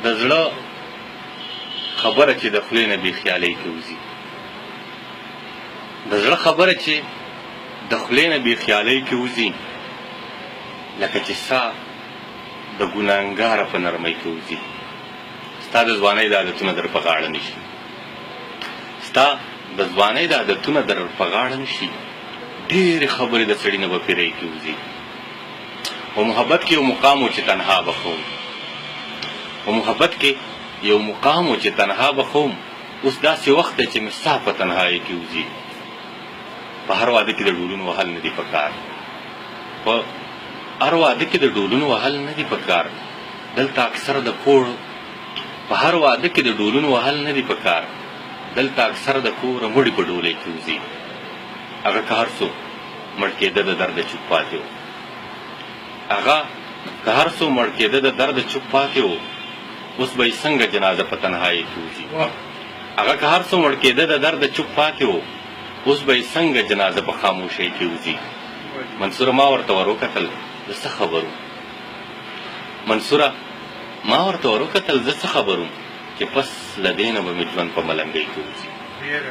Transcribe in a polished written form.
د زړه خبره چې د خولې نه بې خیالۍ کې وځي، د زړه خبره چې د خولې نه بې خیالۍ کې وځي، لکه چې سا د ګناهګاره په نرمۍ کې وځي. ستا د ځوانۍ د عادتونه در په غاړه نشي، ستا د ځوانۍ د عادتونه در په غاړه نشي، ډېرې خبرې د سړي نه به پیرۍ کې وځي. په محبت کې یو مقام و چې تنها به خوم، په محبت کې یو مقام و چې تنها به خوم، اوس داسې وخت دی چې مې ساه په تنهایۍ کې وځي. په هر واده کې د ډولونو وهل نه دي پکار، په هر واده کې د ډولونو وهل نه دي پکار. دلته اکثر د کور په هر واده کې د ډولونو وهل نه دي پکار، دلته اکثر د کوره مړي په ډولۍ کې وځي. هغه که هر څوک مړ کېده د درده چوپ پاتې و، هغه که هر څوک مړ کېده د درده چوپ پاتې و، اوس به یې څنګه جنازه په تنهایۍ کې وځي. هغه که هر څوک مړ کېده د درده چوپ پاتې و، اوس به یې څنګه جنازه په خاموشۍ کې وځي. منصوره ما ورته ور وکتل زه څه خبر وم، منصوره ما ورته ور وکتل زه څه خبر وم چې پس له دې نه به مې ژوند په ملنګۍ کې وځي.